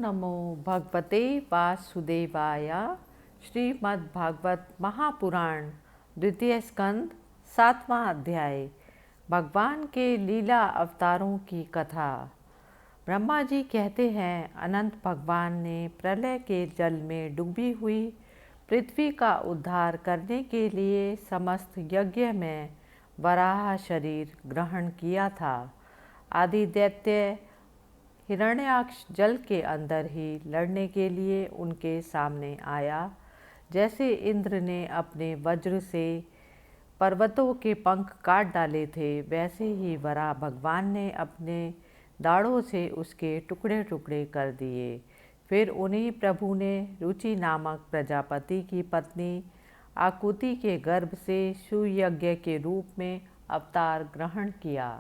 नमो भगवते वासुदेवाय। श्रीमद्भागवत महापुराण द्वितीय स्कंद 7वां अध्याय। भगवान के लीला अवतारों की कथा। ब्रह्मा जी कहते हैं, अनंत भगवान ने प्रलय के जल में डूबी हुई पृथ्वी का उद्धार करने के लिए समस्त यज्ञ में वराह शरीर ग्रहण किया था। आदि दैत्य हिरण्याक्ष जल के अंदर ही लड़ने के लिए उनके सामने आया। जैसे इंद्र ने अपने वज्र से पर्वतों के पंख काट डाले थे, वैसे ही वराह भगवान ने अपने दाढ़ों से उसके टुकड़े टुकड़े कर दिए। फिर उन्हीं प्रभु ने रुचि नामक प्रजापति की पत्नी आकुति के गर्भ से सुयज्ञ के रूप में अवतार ग्रहण किया।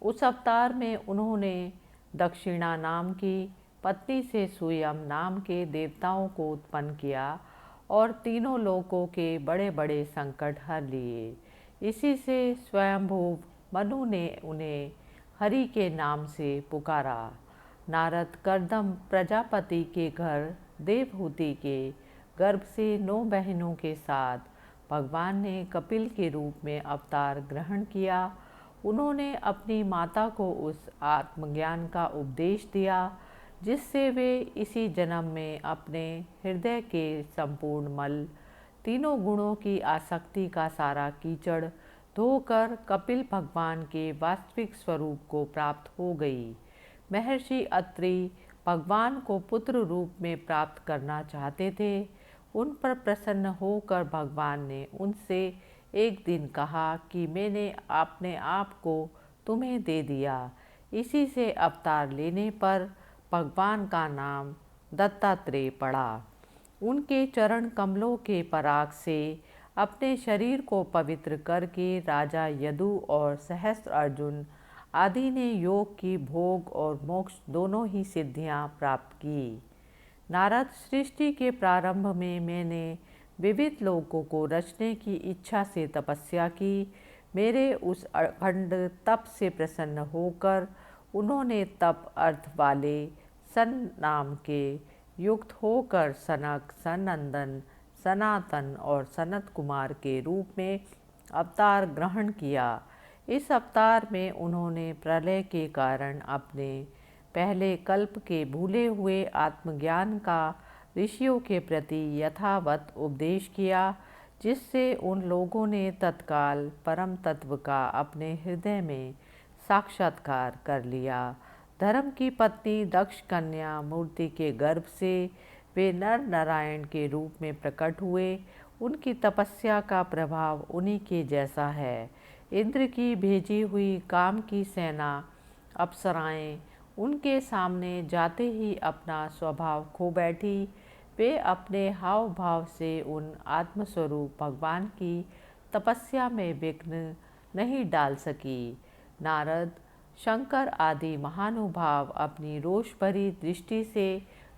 उस अवतार में उन्होंने दक्षिणा नाम की पत्नी से सुयम नाम के देवताओं को उत्पन्न किया और तीनों लोकों के बड़े बड़े संकट हर लिए। इसी से स्वयंभू मनु ने उन्हें हरि के नाम से पुकारा। नारद कर्दम प्रजापति के घर देवहूति के गर्भ से 9 बहनों के साथ भगवान ने कपिल के रूप में अवतार ग्रहण किया। उन्होंने अपनी माता को उस आत्मज्ञान का उपदेश दिया जिससे वे इसी जन्म में अपने हृदय के संपूर्ण मल, तीनों गुणों की आसक्ति का सारा कीचड़ धोकर कपिल भगवान के वास्तविक स्वरूप को प्राप्त हो गई। महर्षि अत्रि भगवान को पुत्र रूप में प्राप्त करना चाहते थे। उन पर प्रसन्न होकर भगवान ने उनसे एक दिन कहा कि मैंने अपने आप को तुम्हें दे दिया। इसी से अवतार लेने पर भगवान का नाम दत्तात्रेय पड़ा। उनके चरण कमलों के पराग से अपने शरीर को पवित्र करके राजा यदु और सहस्त्र अर्जुन आदि ने योग की भोग और मोक्ष दोनों ही सिद्धियां प्राप्त की। नारद, सृष्टि के प्रारंभ में मैंने विविध लोकों को रचने की इच्छा से तपस्या की। मेरे उस अखंड तप से प्रसन्न होकर उन्होंने तप अर्थ वाले सन नाम के युक्त होकर सनक, सनंदन, सनातन और सनत कुमार के रूप में अवतार ग्रहण किया। इस अवतार में उन्होंने प्रलय के कारण अपने पहले कल्प के भूले हुए आत्मज्ञान का ऋषियों के प्रति यथावत उपदेश किया, जिससे उन लोगों ने तत्काल परम तत्व का अपने हृदय में साक्षात्कार कर लिया। धर्म की पत्नी दक्ष कन्या मूर्ति के गर्भ से वे नर नारायण के रूप में प्रकट हुए। उनकी तपस्या का प्रभाव उन्हीं के जैसा है। इंद्र की भेजी हुई काम की सेना अप्सराएं उनके सामने जाते ही अपना स्वभाव खो बैठी। वे अपने हाव भाव से उन आत्मस्वरूप भगवान की तपस्या में विघ्न नहीं डाल सकी। नारद, शंकर आदि महानुभाव अपनी रोष भरी दृष्टि से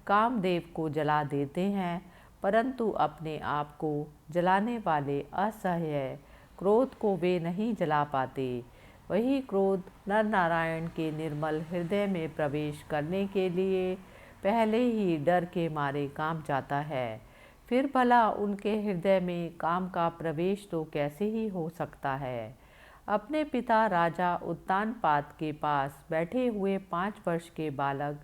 कामदेव को जला देते हैं, परंतु अपने आप को जलाने वाले असह्य क्रोध को वे नहीं जला पाते। वही क्रोध नर नारायण के निर्मल हृदय में प्रवेश करने के लिए पहले ही डर के मारे कांप जाता है। फिर भला उनके हृदय में काम का प्रवेश तो कैसे ही हो सकता है। अपने पिता राजा उत्तानपाद के पास बैठे हुए 5 वर्ष के बालक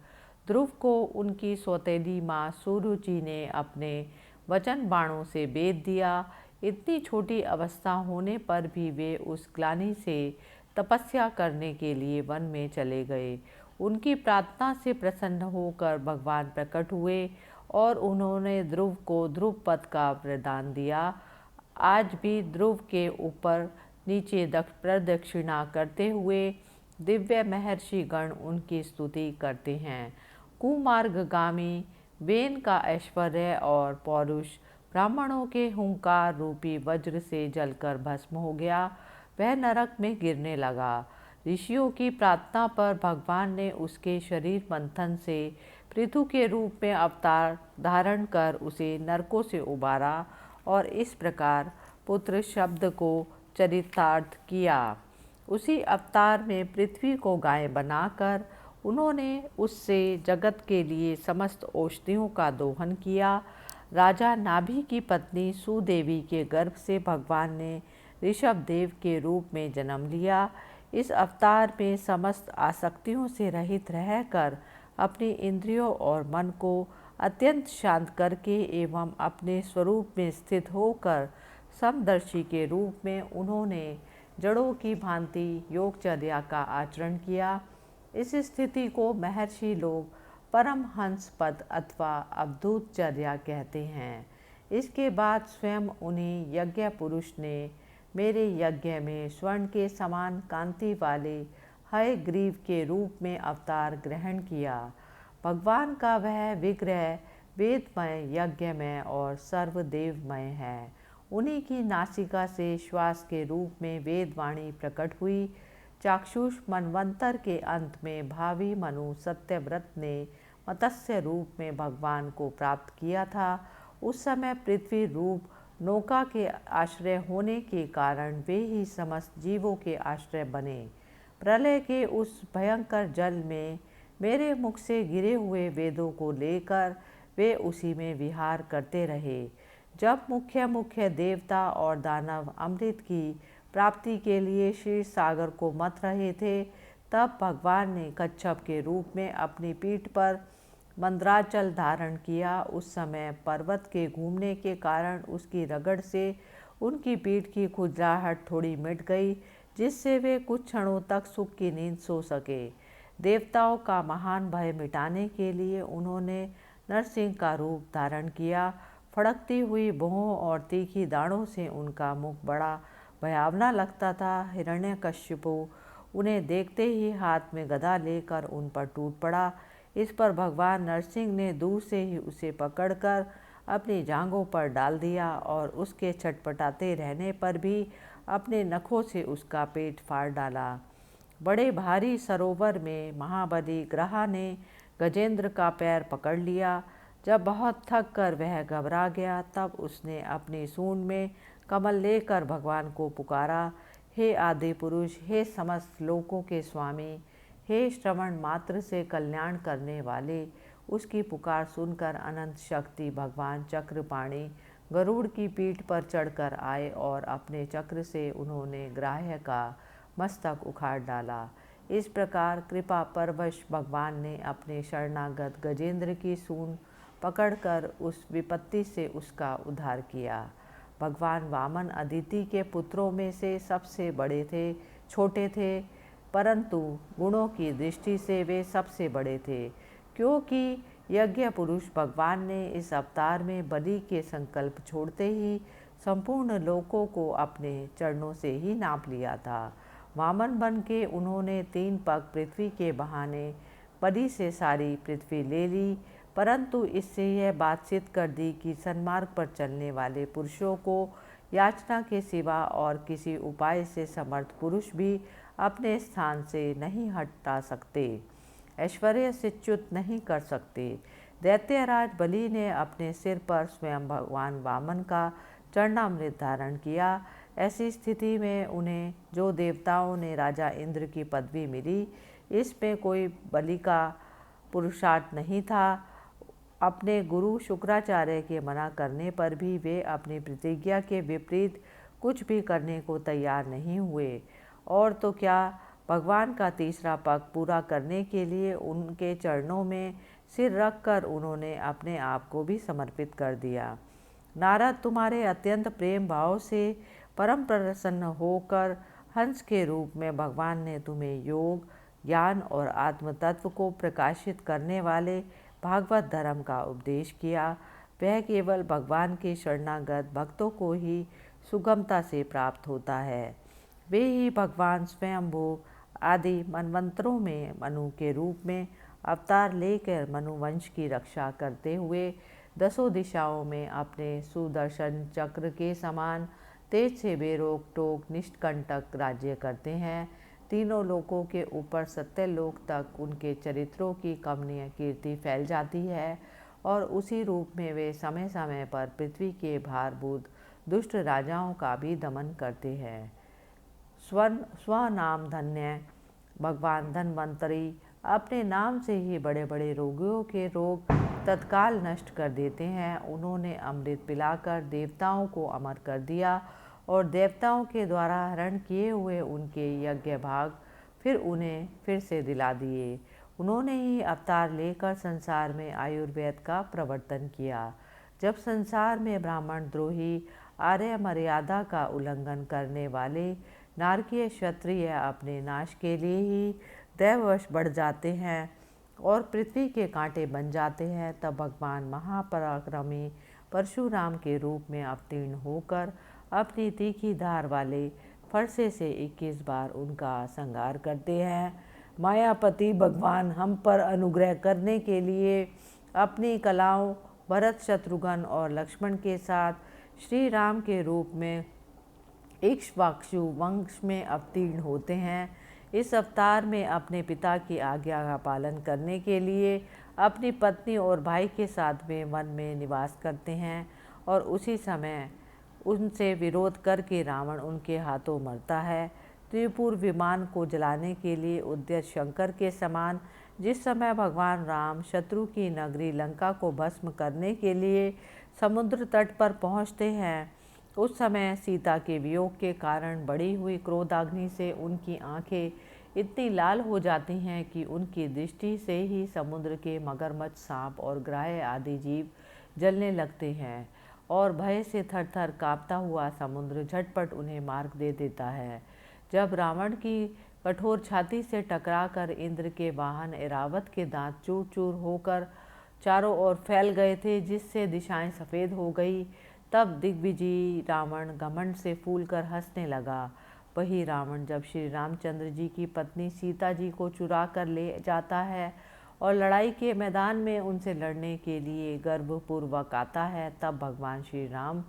ध्रुव को उनकी सौतेली माँ सुरुचि ने अपने वचन बाणों से बेध दिया। इतनी छोटी अवस्था होने पर भी वे उस ग्लानि से तपस्या करने के लिए वन में चले गए। उनकी प्रार्थना से प्रसन्न होकर भगवान प्रकट हुए और उन्होंने ध्रुव को ध्रुव पद का वरदान दिया। आज भी ध्रुव के ऊपर नीचे प्रदक्षिणा करते हुए दिव्य महर्षि गण उनकी स्तुति करते हैं। कुमार्गगामी वेन का ऐश्वर्य और पौरुष ब्राह्मणों के हुंकार रूपी वज्र से जलकर भस्म हो गया। वह नरक में गिरने लगा। ऋषियों की प्रार्थना पर भगवान ने उसके शरीर मंथन से पृथु के रूप में अवतार धारण कर उसे नरकों से उबारा और इस प्रकार पुत्र शब्द को चरितार्थ किया। उसी अवतार में पृथ्वी को गाय बनाकर उन्होंने उससे जगत के लिए समस्त औषधियों का दोहन किया। राजा नाभि की पत्नी सुदेवी के गर्भ से भगवान ने ऋषभ देव के रूप में जन्म लिया। इस अवतार में समस्त आसक्तियों से रहित रहकर अपनी इंद्रियों और मन को अत्यंत शांत करके एवं अपने स्वरूप में स्थित होकर समदर्शी के रूप में उन्होंने जड़ों की भांति योगचर्या का आचरण किया। इस स्थिति को महर्षि लोग परमहंस पद अथवा अवधूतचर्या कहते हैं। इसके बाद स्वयं उन्हीं यज्ञ पुरुष ने मेरे यज्ञ में स्वर्ण के समान कांति वाले हयग्रीव के रूप में अवतार ग्रहण किया। भगवान का वह विग्रह वेदमय, यज्ञमय और सर्वदेवमय है। उन्हीं की नासिका से श्वास के रूप में वेदवाणी प्रकट हुई। चाक्षुष मनवंतर के अंत में भावी मनु सत्यव्रत ने मत्स्य रूप में भगवान को प्राप्त किया था। उस समय पृथ्वी रूप नौका के आश्रय होने के कारण वे ही समस्त जीवों के आश्रय बने। प्रलय के उस भयंकर जल में मेरे मुख से गिरे हुए वेदों को लेकर वे उसी में विहार करते रहे। जब मुख्य मुख्य देवता और दानव अमृत की प्राप्ति के लिए क्षीर सागर को मथ रहे थे, तब भगवान ने कच्छप के रूप में अपनी पीठ पर मंद्राचल धारण किया। उस समय पर्वत के घूमने के कारण उसकी रगड़ से उनकी पीठ की खुजलाहट थोड़ी मिट गई, जिससे वे कुछ क्षणों तक सुख की नींद सो सके। देवताओं का महान भय मिटाने के लिए उन्होंने नरसिंह का रूप धारण किया। फड़कती हुई भौहों और तीखी दाढ़ों से उनका मुख बड़ा भयावना लगता था। हिरण्यकश्यपु उन्हें देखते ही हाथ में गदा लेकर उन पर टूट पड़ा। इस पर भगवान नरसिंह ने दूर से ही उसे पकड़कर अपनी जांघों पर डाल दिया और उसके छटपटाते रहने पर भी अपने नखों से उसका पेट फाड़ डाला। बड़े भारी सरोवर में महाबली ग्रहा ने गजेंद्र का पैर पकड़ लिया। जब बहुत थक कर वह घबरा गया, तब उसने अपनी सूंड में कमल लेकर भगवान को पुकारा। हे आदि पुरुष, हे समस्त लोकों के स्वामी, हे श्रवण मात्र से कल्याण करने वाले। उसकी पुकार सुनकर अनंत शक्ति भगवान चक्रपाणि गरुड़ की पीठ पर चढ़कर आए और अपने चक्र से उन्होंने ग्राह्य का मस्तक उखाड़ डाला। इस प्रकार कृपा परवश भगवान ने अपने शरणागत गजेंद्र की सूंड पकड़कर उस विपत्ति से उसका उद्धार किया। भगवान वामन अदिति के पुत्रों में से सबसे बड़े थे, छोटे थे, परंतु गुणों की दृष्टि से वे सबसे बड़े थे, क्योंकि यज्ञ पुरुष भगवान ने इस अवतार में बलि के संकल्प छोड़ते ही संपूर्ण लोकों को अपने चरणों से ही नाप लिया था। वामन बन के उन्होंने 3 पग पृथ्वी के बहाने बलि से सारी पृथ्वी ले ली, परंतु इससे यह बात सिद्ध कर दी कि सन्मार्ग पर चलने वाले पुरुषों को याचना के सिवा और किसी उपाय से समर्थ पुरुष भी अपने स्थान से नहीं हटा सकते, ऐश्वर्य से च्युत नहीं कर सकते। दैत्यराज बलि ने अपने सिर पर स्वयं भगवान वामन का चरणामृत धारण किया। ऐसी स्थिति में उन्हें जो देवताओं ने राजा इंद्र की पदवी मिली, इसमें कोई बलि का पुरुषार्थ नहीं था। अपने गुरु शुक्राचार्य के मना करने पर भी वे अपनी प्रतिज्ञा के विपरीत कुछ भी करने को तैयार नहीं हुए, और तो क्या, भगवान का तीसरा पग पूरा करने के लिए उनके चरणों में सिर रखकर उन्होंने अपने आप को भी समर्पित कर दिया। नारद, तुम्हारे अत्यंत प्रेम भाव से परम प्रसन्न होकर हंस के रूप में भगवान ने तुम्हें योग, ज्ञान और आत्म तत्व को प्रकाशित करने वाले भागवत धर्म का उपदेश किया। वह केवल भगवान के शरणागत भक्तों को ही सुगमता से प्राप्त होता है। वे ही भगवान स्वयंभू आदि मनवंतरों में मनु के रूप में अवतार लेकर मनुवंश की रक्षा करते हुए 10 दिशाओं में अपने सुदर्शन चक्र के समान तेज से बेरोक टोक निष्कंटक राज्य करते हैं। तीनों लोकों के ऊपर सत्यलोक तक उनके चरित्रों की कमनीय कीर्ति फैल जाती है, और उसी रूप में वे समय समय पर पृथ्वी के भारभूत दुष्ट राजाओं का भी दमन करते हैं। स्वनाम धन्य भगवान धन्वंतरी अपने नाम से ही बड़े बड़े रोगियों के रोग तत्काल नष्ट कर देते हैं। उन्होंने अमृत पिलाकर देवताओं को अमर कर दिया और देवताओं के द्वारा हरण किए हुए उनके यज्ञ भाग फिर उन्हें फिर से दिला दिए। उन्होंने ही अवतार लेकर संसार में आयुर्वेद का प्रवर्तन किया। जब संसार में ब्राह्मण द्रोही, आर्य मर्यादा का उल्लंघन करने वाले नारकीय क्षत्रिय अपने नाश के लिए ही दैववश बढ़ जाते हैं और पृथ्वी के कांटे बन जाते हैं, तब भगवान महापराक्रमी परशुराम के रूप में अवतीर्ण होकर अपनी तीखी धार वाले फरसे से 21 बार उनका संहार करते हैं। मायापति भगवान हम पर अनुग्रह करने के लिए अपनी कलाओं भरत, शत्रुघ्न और लक्ष्मण के साथ श्री राम के रूप में इक्ष्वाकु वंश में अवतीर्ण होते हैं। इस अवतार में अपने पिता की आज्ञा का पालन करने के लिए अपनी पत्नी और भाई के साथ में वन में निवास करते हैं और उसी समय उनसे विरोध करके रावण उनके हाथों मरता है। त्रिपुर विमान को जलाने के लिए उद्यत शंकर के समान जिस समय भगवान राम शत्रु की नगरी लंका को भस्म करने के लिए समुद्र तट पर पहुंचते हैं, उस समय सीता के वियोग के कारण बढ़ी हुई क्रोधाग्नि से उनकी आंखें इतनी लाल हो जाती हैं कि उनकी दृष्टि से ही समुद्र के मगरमच्छ, सांप और ग्राह्य आदि जीव जलने लगते हैं और भय से थर-थर कांपता हुआ समुद्र झटपट उन्हें मार दे देता है। जब रावण की कठोर छाती से टकराकर इंद्र के वाहन ऐरावत के दांत चूर-चूर होकर चारों ओर फैल गए थे, जिससे दिशाएं सफ़ेद हो गई, तब दिग्विजयी रावण घमंड से फूलकर हंसने लगा। वही रावण जब श्री रामचंद्र जी की पत्नी सीता जी को चुरा कर ले जाता है और लड़ाई के मैदान में उनसे लड़ने के लिए गर्वपूर्वक आता है, तब भगवान श्री राम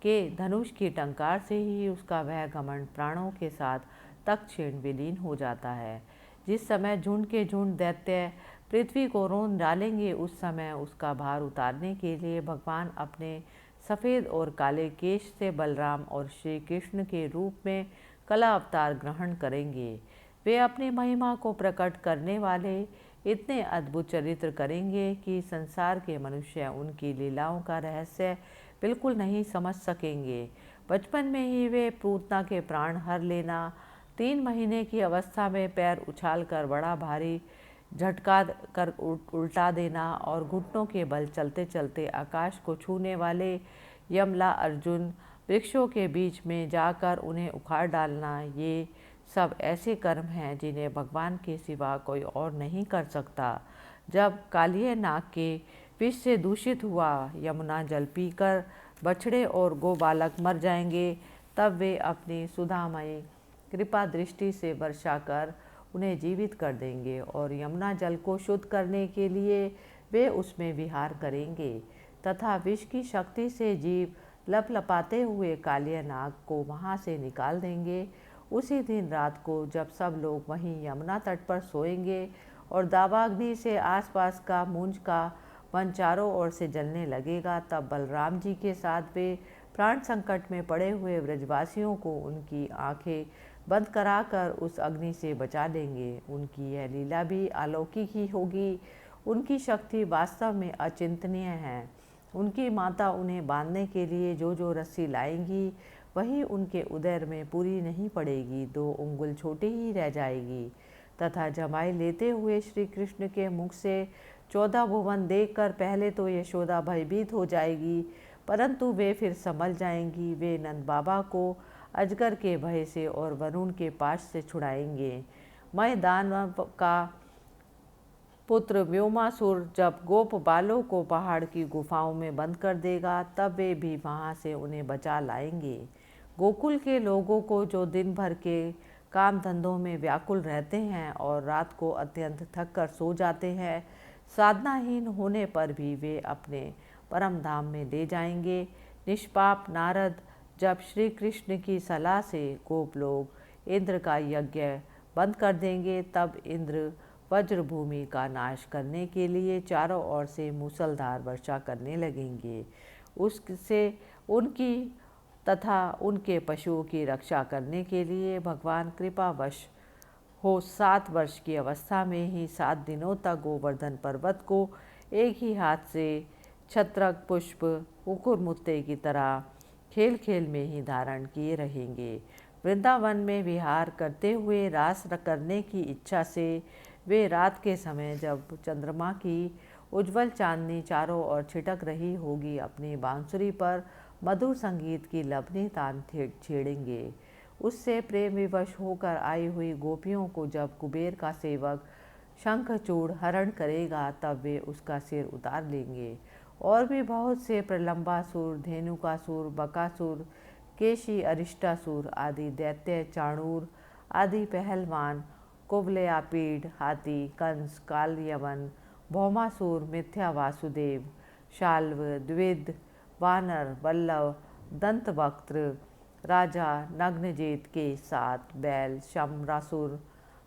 के धनुष की टंकार से ही उसका वह घमंड प्राणों के साथ तत्क्षण विलीन हो जाता है। जिस समय झुंड के झुंड दैत्य पृथ्वी को रौंद डालेंगे, उस समय उसका भार उतारने के लिए भगवान अपने सफ़ेद और काले केश से बलराम और श्री कृष्ण के रूप में कला अवतार ग्रहण करेंगे। वे अपनी महिमा को प्रकट करने वाले इतने अद्भुत चरित्र करेंगे कि संसार के मनुष्य उनकी लीलाओं का रहस्य बिल्कुल नहीं समझ सकेंगे। बचपन में ही वे पूतना के प्राण हर लेना, 3 महीने की अवस्था में पैर उछाल कर बड़ा भारी झटका कर उल्टा देना और घुटनों के बल चलते चलते आकाश को छूने वाले यमला अर्जुन वृक्षों के बीच में जाकर उन्हें उखाड़ डालना, ये सब ऐसे कर्म हैं जिन्हें भगवान के सिवा कोई और नहीं कर सकता। जब कालिय नाग के विष से दूषित हुआ यमुना जल पीकर बछड़े और गोबालक मर जाएंगे, तब वे अपनी सुधामयी कृपा दृष्टि से वर्षा कर उन्हें जीवित कर देंगे और यमुना जल को शुद्ध करने के लिए वे उसमें विहार करेंगे तथा विष की शक्ति से जीव लपलपाते हुए कालिय नाग को वहाँ से निकाल देंगे। उसी दिन रात को जब सब लोग वहीं यमुना तट पर सोएंगे और दावाग्नि से आसपास का मूंज का वन चारों ओर से जलने लगेगा, तब बलराम जी के साथ वे प्राण संकट में पड़े हुए ब्रजवासियों को उनकी आंखें बंद कराकर उस अग्नि से बचा लेंगे। उनकी यह लीला भी अलौकिक ही होगी। उनकी शक्ति वास्तव में अचिंतनीय है। उनकी माता उन्हें बांधने के लिए जो जो रस्सी लाएंगी, वही उनके उदर में पूरी नहीं पड़ेगी, 2 उंगल छोटी ही रह जाएगी तथा जमाई लेते हुए श्री कृष्ण के मुख से 14 भुवन देखकर पहले तो यशोदा भयभीत हो जाएगी, परंतु वे फिर संभल जाएंगी। वे नंद बाबा को अजगर के भय से और वरुण के पाश से छुड़ाएंगे। मैं दानव का पुत्र व्योमासुर जब गोप बालों को पहाड़ की गुफाओं में बंद कर देगा, तब वे भी वहां से उन्हें बचा लाएंगे। गोकुल के लोगों को जो दिन भर के काम धंधों में व्याकुल रहते हैं और रात को अत्यंत थक कर सो जाते हैं, साधनाहीन होने पर भी वे अपने परम धाम में ले जाएंगे। निष्पाप नारद जब श्री कृष्ण की सलाह से गोप लोग इंद्र का यज्ञ बंद कर देंगे, तब इंद्र वज्र भूमि का नाश करने के लिए चारों ओर से मूसलधार वर्षा करने लगेंगे। उससे उनकी तथा उनके पशुओं की रक्षा करने के लिए भगवान कृपावश हो 7 वर्ष की अवस्था में ही 7 दिनों तक गोवर्धन पर्वत को एक ही हाथ से छत्रक पुष्प कुकुर मुत्ते की तरह खेल खेल में ही धारण किए रहेंगे। वृंदावन में विहार करते हुए रास करने की इच्छा से वे रात के समय जब चंद्रमा की उज्जवल चांदनी चारों ओर छिटक रही होगी अपनी बांसुरी पर मधुर संगीत की लवनी तान छेड़ेंगे। उससे प्रेम विवश होकर आई हुई गोपियों को जब कुबेर का सेवक शंखचूड़ हरण करेगा तब वे उसका सिर उतार लेंगे। और भी बहुत से प्रलंबासुर, धेनुकासुर, बकासुर, केशी, अरिष्टासुर आदि दैत्य, चाणूर आदि पहलवान, कुवलयापीड़ हाथी, कंस, कालयवन, भौमासुर, मिथ्या वासुदेव, शाल्व, द्विविद, वानर, वल्लभ, दंतवक्त्र, राजा नग्नजेत के 7 बैल, शम्रासुर,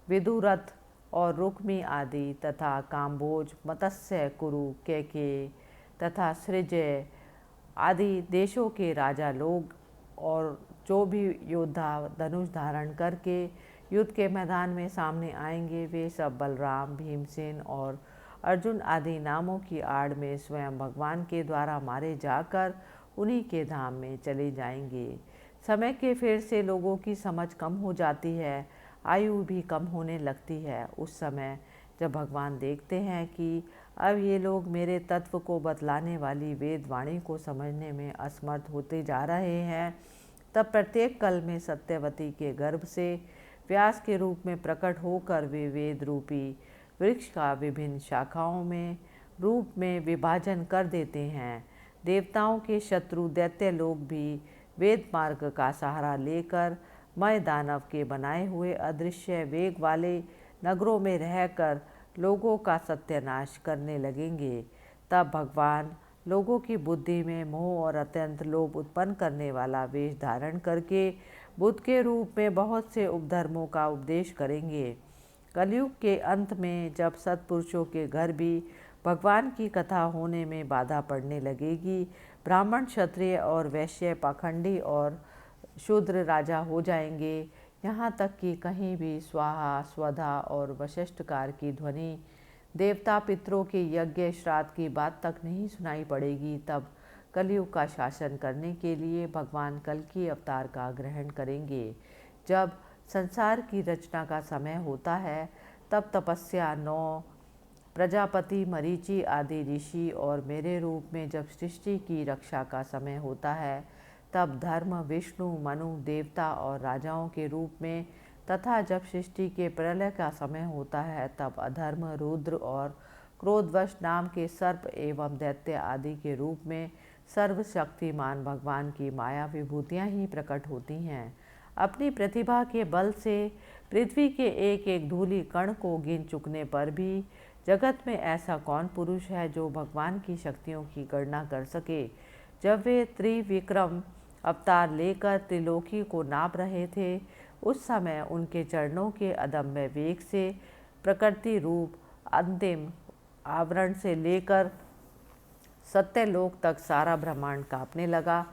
विदुरथ और रुक्मी आदि तथा काम्बोज, मत्स्य, कुरु, कैकेय तथा सृजय आदि देशों के राजा लोग और जो भी योद्धा धनुष धारण करके युद्ध के मैदान में सामने आएंगे वे सब बलराम, भीमसेन और अर्जुन आदि नामों की आड़ में स्वयं भगवान के द्वारा मारे जाकर उन्हीं के धाम में चले जाएंगे। समय के फेर से लोगों की समझ कम हो जाती है, आयु भी कम होने लगती है। उस समय जब भगवान देखते हैं कि अब ये लोग मेरे तत्व को बतलाने वाली वेद वाणी को समझने में असमर्थ होते जा रहे हैं, तब प्रत्येक कल में सत्यवती के गर्भ से व्यास के रूप में प्रकट होकर वे वेद रूपी वृक्ष का विभिन्न शाखाओं में रूप में विभाजन कर देते हैं। देवताओं के शत्रु दैत्य लोग भी वेद मार्ग का सहारा लेकर मय दानव के बनाए हुए अदृश्य वेग वाले नगरों में रहकर लोगों का सत्यानाश करने लगेंगे। तब भगवान लोगों की बुद्धि में मोह और अत्यंत लोभ उत्पन्न करने वाला वेश धारण करके बुद्ध के रूप में बहुत से उपधर्मों का उपदेश करेंगे। कलयुग के अंत में जब सत्पुरुषों के घर भी भगवान की कथा होने में बाधा पड़ने लगेगी, ब्राह्मण, क्षत्रिय और वैश्य पाखंडी और शूद्र राजा हो जाएंगे, यहाँ तक कि कहीं भी स्वाहा, स्वधा और वशिष्ठकार की ध्वनि देवता पितरों के यज्ञ श्राद्ध की बात तक नहीं सुनाई पड़ेगी। तब कलयुग का शासन करने के लिए भगवान कल्कि अवतार का ग्रहण करेंगे। जब संसार की रचना का समय होता है तब तपस्या 9 प्रजापति, मरीचि आदि ऋषि और मेरे रूप में जब सृष्टि की रक्षा का समय होता है तब धर्म, विष्णु, मनु, देवता और राजाओं के रूप में तथा जब सृष्टि के प्रलय का समय होता है तब अधर्म, रुद्र और क्रोधवश नाम के सर्प एवं दैत्य आदि के रूप में सर्वशक्तिमान भगवान की माया विभूतियाँ ही प्रकट होती हैं। अपनी प्रतिभा के बल से पृथ्वी के एक एक धूलि कण को गिन चुकने पर भी जगत में ऐसा कौन पुरुष है जो भगवान की शक्तियों की गणना कर सके। जब वे त्रिविक्रम अवतार लेकर त्रिलोकी को नाप रहे थे उस समय उनके चरणों के अदम्य वेग से प्रकृति रूप अंतिम आवरण से लेकर सत्यलोक तक सारा ब्रह्मांड कांपने लगा।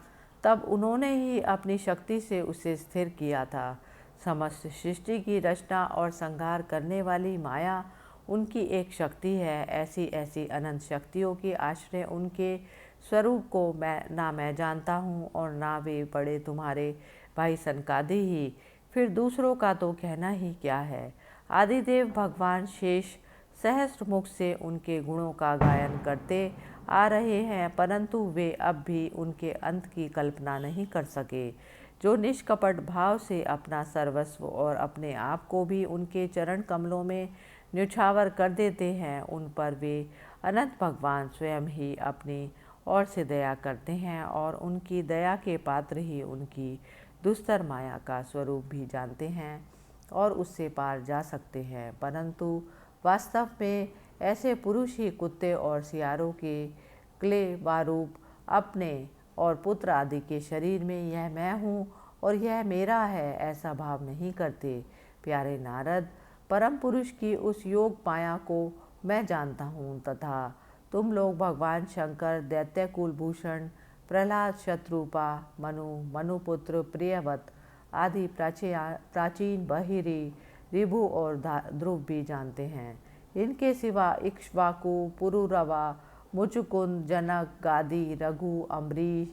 तब उन्होंने ही अपनी शक्ति से उसे स्थिर किया था। समस्त सृष्टि की रचना और संहार करने वाली माया उनकी एक शक्ति है। ऐसी ऐसी अनंत शक्तियों के आश्रय उनके स्वरूप को मैं जानता हूँ और ना वे पड़े तुम्हारे भाई सनकादि ही, फिर दूसरों का तो कहना ही क्या है। आदिदेव भगवान शेष सहस्त्र मुख से उनके गुणों का गायन करते आ रहे हैं, परंतु वे अब भी उनके अंत की कल्पना नहीं कर सके। जो निष्कपट भाव से अपना सर्वस्व और अपने आप को भी उनके चरण कमलों में न्यौछावर कर देते हैं, उन पर वे अनंत भगवान स्वयं ही अपनी ओर से दया करते हैं और उनकी दया के पात्र ही उनकी दुस्तर माया का स्वरूप भी जानते हैं और उससे पार जा सकते हैं। परंतु वास्तव में ऐसे पुरुष ही कुत्ते और सियारों के क्ले वारूप अपने और पुत्र आदि के शरीर में यह मैं हूँ और यह मेरा है ऐसा भाव नहीं करते। प्यारे नारद, परम पुरुष की उस योग माया को मैं जानता हूँ तथा तुम लोग भगवान शंकर, दैत्य कुलभूषण, प्रहलाद, शत्रुपा, मनु, मनुपुत्र, प्रियवत आदि प्राचीन बहिरी ऋभु और ध्रुव भी जानते हैं। इनके सिवा इक्ष्वाकु, पुरुरवा, मुचुकुंद, जनक, गादी, रघु, अम्बरीश,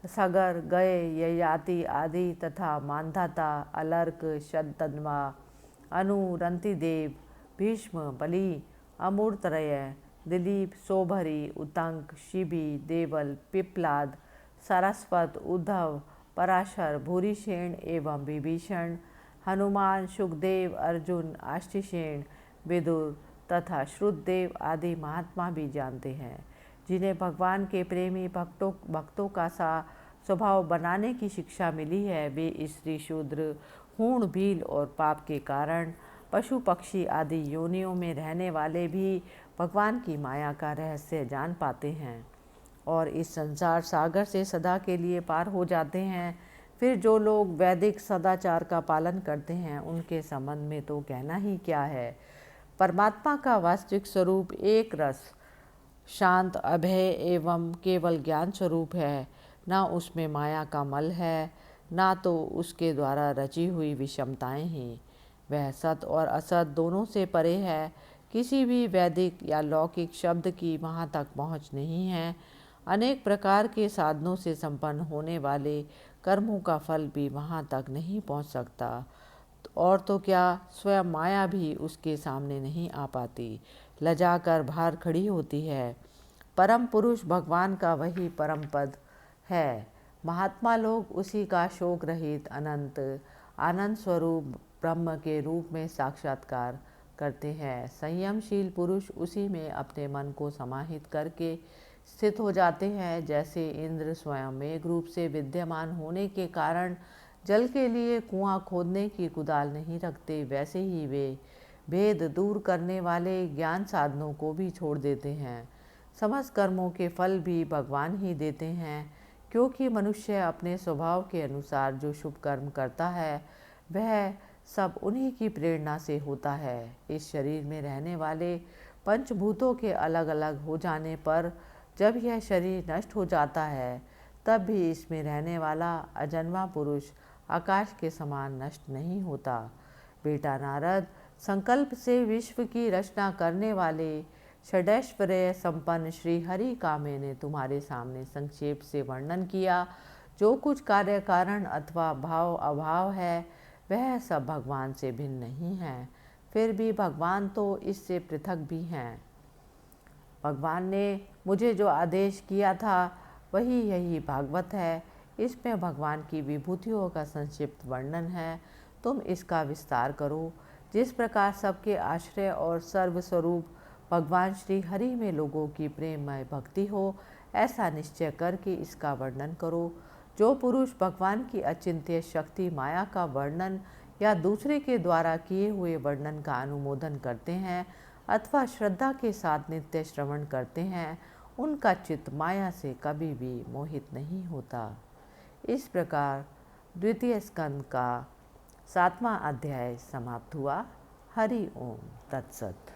सगर, गय, ययाति आदि तथा मांधाता, अलर्क, शतधन्वा, अनु, रंतिदेव, भीष्म, बलि, अमूर्तरय, दिलीप, सोभरी, उतंक, शिबी, देवल, पिप्लाद, सारस्वत, उद्धव, पराशर, भूरिसेन एवं विभीषण, हनुमान, सुखदेव, अर्जुन, आष्टिसेन, विदुर तथा श्रुतदेव आदि महात्मा भी जानते हैं। जिन्हें भगवान के प्रेमी भक्तों का सा स्वभाव बनाने की शिक्षा मिली है, वे स्त्री, शूद्र, हूण, भील और पाप के कारण पशु पक्षी आदि योनियों में रहने वाले भी भगवान की माया का रहस्य जान पाते हैं और इस संसार सागर से सदा के लिए पार हो जाते हैं। फिर जो लोग वैदिक सदाचार का पालन करते हैं, उनके संबंध में तो कहना ही क्या है। परमात्मा का वास्तविक स्वरूप एक रस, शांत, अभय एवं केवल ज्ञान स्वरूप है। ना उसमें माया का मल है, ना तो उसके द्वारा रची हुई विषमताएं ही। वह सत और असत दोनों से परे है। किसी भी वैदिक या लौकिक शब्द की वहाँ तक पहुँच नहीं है। अनेक प्रकार के साधनों से संपन्न होने वाले कर्मों का फल भी वहाँ तक नहीं पहुँच सकता, और तो क्या स्वयं माया भी उसके सामने नहीं आ पाती, लजाकर बाहर खड़ी होती है। परम पुरुष भगवान का वही परम पद है। महात्मा लोग उसी का शोक रहित अनंत आनंद स्वरूप ब्रह्म के रूप में साक्षात्कार करते हैं। संयमशील पुरुष उसी में अपने मन को समाहित करके स्थित हो जाते हैं। जैसे इंद्र स्वयं मेघ रूप से विद्यमान होने के कारण जल के लिए कुआं खोदने की कुदाल नहीं रखते, वैसे ही वे भेद दूर करने वाले ज्ञान साधनों को भी छोड़ देते हैं। समस्त कर्मों के फल भी भगवान ही देते हैं, क्योंकि मनुष्य अपने स्वभाव के अनुसार जो शुभ कर्म करता है, वह सब उन्हीं की प्रेरणा से होता है। इस शरीर में रहने वाले पंचभूतों के अलग अलग हो जाने पर जब यह शरीर नष्ट हो जाता है, तब भी इसमें रहने वाला अजन्मा पुरुष आकाश के समान नष्ट नहीं होता। बेटा नारद, संकल्प से विश्व की रचना करने वाले षडैश्वर्य संपन्न श्री हरि का मैंने तुम्हारे सामने संक्षेप से वर्णन किया। जो कुछ कार्य कारण अथवा भाव अभाव है, वह सब भगवान से भिन्न नहीं है। फिर भी भगवान तो इससे पृथक भी हैं। भगवान ने मुझे जो आदेश किया था, वही यही भागवत है। इसमें भगवान की विभूतियों का संक्षिप्त वर्णन है। तुम इसका विस्तार करो। जिस प्रकार सबके आश्रय और सर्वस्वरूप भगवान श्री हरि में लोगों की प्रेममय भक्ति हो, ऐसा निश्चय करके इसका वर्णन करो। जो पुरुष भगवान की अचिंत्य शक्ति माया का वर्णन या दूसरे के द्वारा किए हुए वर्णन का अनुमोदन करते हैं अथवा श्रद्धा के साथ नित्य श्रवण करते हैं, उनका चित्त माया से कभी भी मोहित नहीं होता। इस प्रकार द्वितीय स्कंद का 7वां अध्याय समाप्त हुआ। हरि ओम तत्सत।